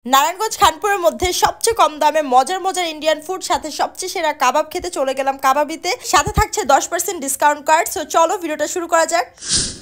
নারায়ণগঞ্জ খানপুরের মধ্যে সবচেয়ে কম দামে মজার মজার ইন্ডিয়ান ফুড সাথে সবচেয়ে সেরা কাবাব খেতে চলে গেলাম কাবাবিতে। সাথে থাকছে 10% ডিসকাউন্ট কার্ড। সো চলো ভিডিওটা শুরু করা যাক।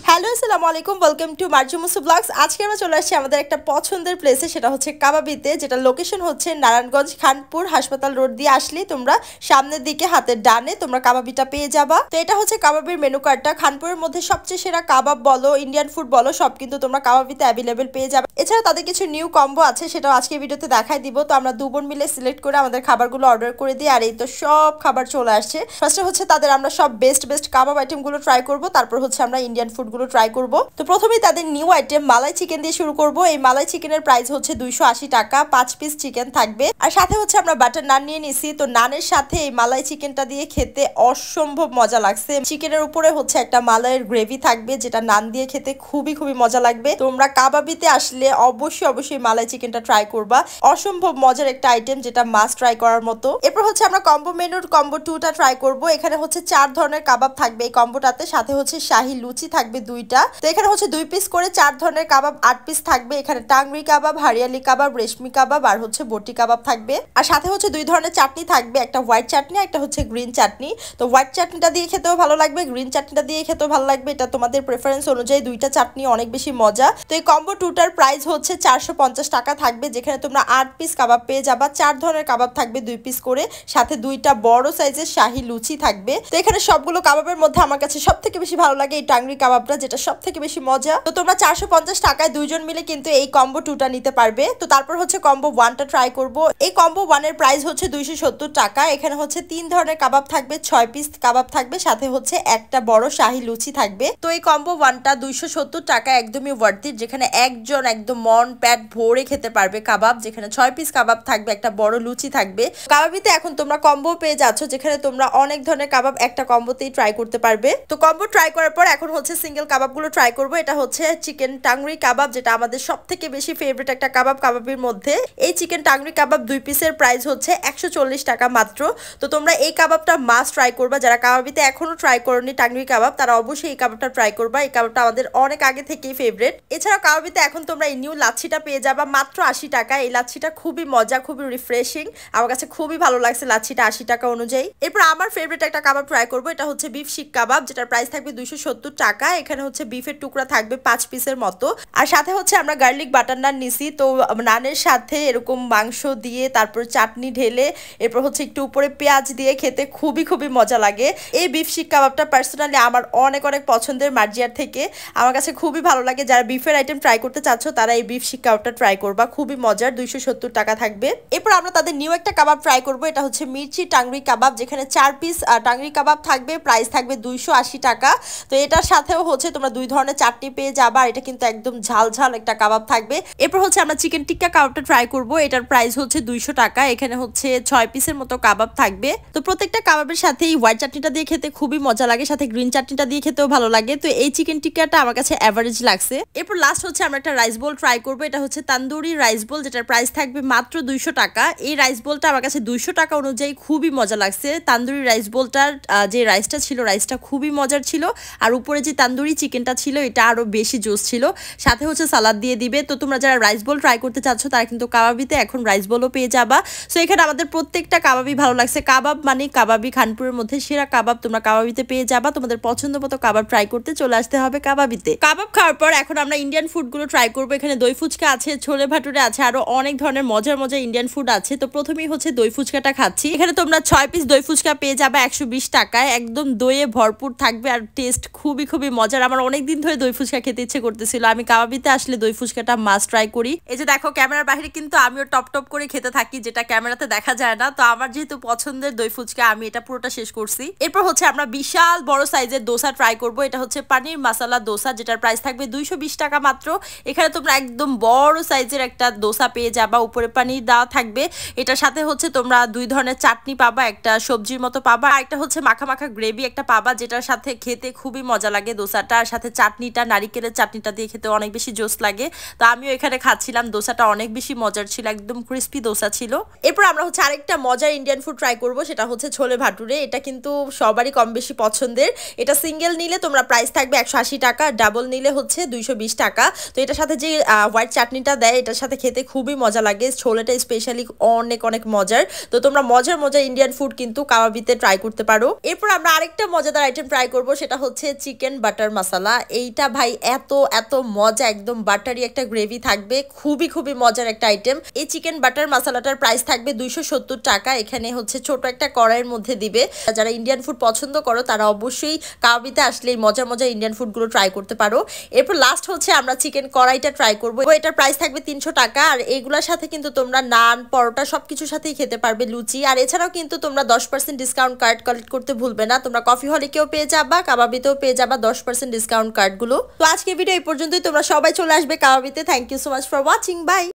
হ্যালো আসসালামু আলাইকুম, ওয়েলকাম টু মার্জু মুসু ব্লগস। আজকে আমরা চলে আসছি আমাদের একটা পছন্দের প্লেসে, সেটা হচ্ছে কাবাবিতে, যেটা লোকেশন হচ্ছে নারায়ণগঞ্জ খানপুর হাসপাতাল রোড দিয়ে আসলে তোমরা সামনের দিকে হাতের ডানে তোমরা কাবাবিটা পেয়ে যাবা। তো এটা হচ্ছে কাবাবির মেনু কার্ডটা। খানপুরের মধ্যে সবচেয়ে সেরা কাবাব বলো, ইন্ডিয়ান ফুড বলো, সব কিন্তু তোমরা কাবাবিতে অ্যাভেলেবেল পেয়ে যাবে। এছাড়া তাদের কিছু নিউ কম্বো আছে, সেটা আজকে ভিডিওতে দেখাই দিব। তো আমরা দুবোন মিলে সিলেক্ট করে আমাদের খাবারগুলো অর্ডার করে দিই, আর এই তো সব খাবার চলে আসছে। ফার্স্টে হচ্ছে তাদের আমরা সব বেস্ট কাবাব আইটেমগুলো ট্রাই করব, তারপর হচ্ছে আমরা ইন্ডিয়ান ফুডগুলো ট্রাই করব। তো প্রথমেই তাদের নিউ আইটেম মালাই চিকেন দিয়ে শুরু করব। এই মালাই চিকেনের প্রাইস হচ্ছে 280 টাকা, 5 পিস চিকেন থাকবে। আর সাথে হচ্ছে আমরা বাটার নান নিয়ে নিছি। তো নানের সাথে এই মালাই চিকেনটা দিয়ে খেতে অসম্ভব মজা লাগছে। চিকেনের উপরে হচ্ছে একটা মালাইয়ের গ্রেভি থাকবে, যেটা নান দিয়ে খেতে খুবই মজা লাগবে। তোমরা কাবাবিতে আসলে অবশ্যই মালাই চিকেনটা ট্রাই করবা। অসম্ভব মজার একটা আইটেম, যেটা মাস্ট ট্রাই করার মতো। এরপর হচ্ছে আমরা কম্বো মেনুর কম্বো 2টা ট্রাই করব। এখানে হচ্ছে 4 ধরনের কাবাব থাকবে এই কম্বোটাতে, সাথে হচ্ছে শাহী লুচি থাকবে 2টা। তো এখানে হচ্ছে 2 পিস করে 4 ধরনের কাবাব 8 পিস থাকবে। এখানে টাংরি কাবাব, হারিয়ালি কাবাব, রেশমি কাবাব আর হচ্ছে বটি কাবাব থাকবে। আর সাথে হচ্ছে 2 ধরনের চাটনি থাকবে, একটা হোয়াইট চাটনি, একটা হচ্ছে গ্রিন চাটনি। তো হোয়াইট চাটনিটা দিয়ে খেতেও ভালো লাগবে, গ্রিন চাটনিটা দিয়ে খেতেও ভালো লাগবে। এটা তোমাদের প্রেফারেন্স অনুযায়ী, 2টা চাটনি অনেক বেশি মজা। তো এই কম্বো 2টার প্রাইস হচ্ছে 450 টাকা থাকবে, যেখানে তোমরা 8 পিস কাবাব পেয়ে যাবা। 4 ধরনের কাবাব থাকবে 2 পিস করে, সাথে 2টা বড় সাইজের শাহী লুচি থাকবে। তো এখানে সবগুলো কাবাবের মধ্যে আমার কাছে সবথেকে বেশি ভালো লাগে এই টাংরি কাবাবটা, যেটা সবথেকে বেশি মজা। তো তোমরা 450 টাকায় 2 জন মিলে কিন্তু এই কম্বো 2টা নিতে পারবে। তো তারপর হচ্ছে কম্বো 1টা ট্রাই করব। এই কম্বো 1 এর প্রাইস হচ্ছে 270 টাকা। এখানে হচ্ছে 3 ধরনের কাবাব থাকবে, 6 পিস কাবাব থাকবে, সাথে হচ্ছে একটা বড় শাহী লুচি থাকবে। তো এই কম্বো 1টা 270 টাকা, একদমই ওয়ার্থ ইট, যেখানে একজন একদম মন পেট ভরে খেতে পারবে কাবাব, যেখানে 6 পিস কাবাব থাকবে, একটা বড় লুচি থাকবে। কাবাবিতে এখন তোমরা কম্বো পেয়ে যাচ্ছ, যেখানে তোমরা অনেক ধরনের কাবাব একটা কম্বোতেই ট্রাই করতে পারবে। তো কম্বো ট্রাই করার পর এখন হচ্ছে সিঙ্গেল কাবাবগুলো ট্রাই করব। এটা হচ্ছে চিকেন টাংরি কাবাব, যেটা আমাদের সবথেকে বেশি ফেভারিট একটা কাবাব কাবাবের মধ্যে। এই চিকেন টাংরি কাবাব 2 পিসের প্রাইস হচ্ছে 140 টাকা মাত্র। তো তোমরা এই কাবাবটা মাস্ট ট্রাই করবা। যারা কাবাবিতে এখনো ট্রাই করোনি টাংরি কাবাব, তারা অবশ্যই এই কাবাবটা ট্রাই করবা। এই কাবাবটা আমাদের অনেক আগে থেকেই ফেভারিট। এছাড়াও কাবাবিতে এখন তোমরা এই নিউ লাচ্ছিটা পেয়ে যাবা মাত্র 80 টাকা। এই লাচ্ছিটা খুবই মজা, খুবই রিফ্রেশিং। আমার কাছে খুবই ভালো লাগছে লাচ্ছিটা 80 টাকা অনুযায়ী। এরপর আমার ফেভারিট একটা কাবাব ট্রাই করবো। এটা হচ্ছে বিফ শিক কাবাব, যেটার প্রাইস থাকবে 270 টাকা। এখানে হচ্ছে বিফের টুকরা থাকবে 5 পিসের মতো, আর সাথে হচ্ছে আমরা গার্লিক বাটার নান নিছি। তো নানের সাথে এরকম মাংস দিয়ে, তারপর চাটনি ঢেলে, এরপর হচ্ছে একটু উপরে পেঁয়াজ দিয়ে খেতে খুবই মজা লাগে। এই বিফ শিক কাবাবটা পার্সোনালি আমার অনেক পছন্দের মার্জিয়ার থেকে। আমার কাছে খুবই ভালো লাগে। যারা বিফের আইটেম ট্রাই করতে চাচ্ছ, তারা এই বিফ শিক কাবাবটা ট্রাই করবা, খুবই মজার। 270 টাকা থাকবে। এরপর আমরা তাদের নিউ একটা কাবাব ট্রাই করবো। এটা হচ্ছে মির্চি টাংরি কাবাব, যেখানে 4 পিস টাংরি কাবাব থাকবে, প্রাইস থাকবে 280 টাকা। তো এটার সাথেও হচ্ছে তোমরা 2 ধরনের চাটনি পেয়ে যাবা। এটা কিন্তু একদম ঝাল একটা কাবাব থাকবে। এরপর হচ্ছে আমরা চিকেন টিক্কা কাবাবটা ট্রাই করব। এটার প্রাইস হচ্ছে 200 টাকা। এখানে হচ্ছে 6 পিসের মতো কাবাব থাকবে। তো প্রত্যেকটা কাবাবের সাথে এই হোয়াইট চাটনিটা দিয়ে খেতে খুবই মজা লাগে, সাথে গ্রিন চাটনিটা দিয়ে খেতেও ভালো লাগে। তো এই চিকেন টিক্কাটা আমার কাছে অ্যাভারেজ লাগছে। এরপর লাস্ট হচ্ছে আমরা একটা রাইস বোল ট্রাই করবো। এটা হচ্ছে তান্দুরি রাইস বোল, যেটার প্রাইস থাকবে মাত্র 200 টাকা। এই রাইস বোলটা আমার কাছে 200 টাকা অনুযায়ী খুবই মজা লাগছে। তান্দুরি রাইস বোলটার যে রাইসটা ছিল, রাইসটা খুবই মজার ছিল, আর উপরে যে তান্দুরি চিকেনটা ছিল, এটা আরো বেশি জোস ছিল। সাথে হচ্ছে সালাদ দিয়ে দিবে। তো তোমরা যারা রাইস বোল ট্রাই করতে চাচ্ছ, তারা কিন্তু কাবাবিতে এখন রাইস বোলও পেয়ে যাবা। সো এখানে আমাদের প্রত্যেকটা কাবাবই ভালো লাগছে। কাবাব মানে কাবাবি, খানপুরের মধ্যে সেরা কাবাব তোমরা কাবাবিতে পেয়ে যাবা। তোমাদের পছন্দ মতো কাবাব ট্রাই করতে চলে আসতে হবে কাবাবিতে। কাবাব খাওয়ার পর এখন আমরা ইন্ডিয়ান ফুডগুলো ট্রাই করবো। এখানে দই ফুচকা আছে, ছোলে ভাটুরে আছে, আরো অনেক ধরনের মজার ইন্ডিয়ান ফুড আছে। তো প্রথমেই হচ্ছে দই ফুচকাটা খাচ্ছি। এখানে তোমরা 6 পিস দই ফুচকা পেয়ে যাবে 120 টাকায়। একদম দইয়ে ভরপুর থাকবে, আর টেস্ট খুবই মজার। আমার অনেকদিন ধরে দই ফুচকা খেতে ইচ্ছে করতেছিল। আমি কাবাবিতে আসলে দই ফুচকাটা মাস্ট ট্রাই করি। এই যে দেখো, ক্যামেরার বাইরে কিন্তু আমিও টপ করে খেতে থাকি, যেটা ক্যামেরাতে দেখা যায় না। তো আমার যেহেতু পছন্দের দই ফুচকা, আমি এটা পুরোটা শেষ করছি। এরপর হচ্ছে আমরা বিশাল বড় সাইজের দোসা ট্রাই করব। এটা হচ্ছে পানির মশলা দোসা, যেটার প্রাইস থাকবে 220 টাকা মাত্র। এখানে তোমরা একদম বড় সাইজের একটা দোসা পেয়ে যাবা, উপরে পানির দেওয়া থাকবে। এটার সাথে হচ্ছে তোমরা 2 ধরনের চাটনি পাবা, একটা সবজির মতো পাবা, আর একটা হচ্ছে মাখা গ্রেভি একটা পাবা, যেটার সাথে খেতে খুবই মজা লাগে দোসাটা। আর সাথে চাটনিটা, নারিকেলের চাটনিটা দিয়ে খেতে অনেক বেশি জোস লাগে। তো আমিও এখানে খাচ্ছিলাম, দোসাটা অনেক বেশি মজার ছিল, একদম ক্রিস্পি দোসা ছিল। এরপর আমরা হচ্ছে আরেকটা মজার ইন্ডিয়ান ফুড ট্রাই করব, সেটা হচ্ছে ছোলে ভাটুরে। এটা কিন্তু সবারই কম বেশি পছন্দের। এটা সিঙ্গেল নিলে তোমরা প্রাইস থাকবে 180 টাকা, ডাবল নিলে হচ্ছে 220 টাকা। তো এটার সাথে যে হোয়াইট চাটনিটা দেয়, এটার সাথে খেতে খুবই মজা লাগে, ছোলেটা স্পেশালি অনেক অনেক মজার। তো তোমরা মজার মজার ইন্ডিয়ান ফুড কিন্তু কাবাবিতে ট্রাই করতে পারো। এরপর আমরা আরেকটা মজাদার আইটেম ট্রাই করব, সেটা হচ্ছে চিকেন বাটার মশলা। এইটা ভাই এত এত মজা, একদম বাটারি একটা গ্রেভি থাকবে, খুবই খুবই মজার একটা আইটেম। এই চিকেন বাটার মশলাটার প্রাইস থাকবে 270 টাকা। এখানে হচ্ছে ছোট একটা কড়াইয়ের মধ্যে দিবে। যারা ইন্ডিয়ান ফুড পছন্দ করো তারা অবশ্যই কাবাবিতে আসলে এই মজার মজার ইন্ডিয়ান ফুডগুলো ট্রাই করতে পারো। এরপর লাস্ট হচ্ছে আমরা চিকেন কড়াইটা ট্রাই করবো। এটার প্রাইস থাকবে 300 টাকা। আর এইগুলোর সাথে কিন্তু তোমরা নান, পরোটা সবকিছুর সাথেই খেতে পারবে, লুচি। আর এছাড়াও কিন্তু তোমরা 10% ডিসকাউন্ট কার্ড কালেক্ট করতে ভুলবে না। তোমরা কফি হলিকেও পেয়ে যাবা, কাবাবিতেও পেয়ে যাবা 10% ডিসকাউন্ট কার্ডগুলো। তো আজকে ভিডিও এই পর্যন্তই। তোমরা সবাই চলে আসবে কাবাবিতে। Thank you so much for watching, by.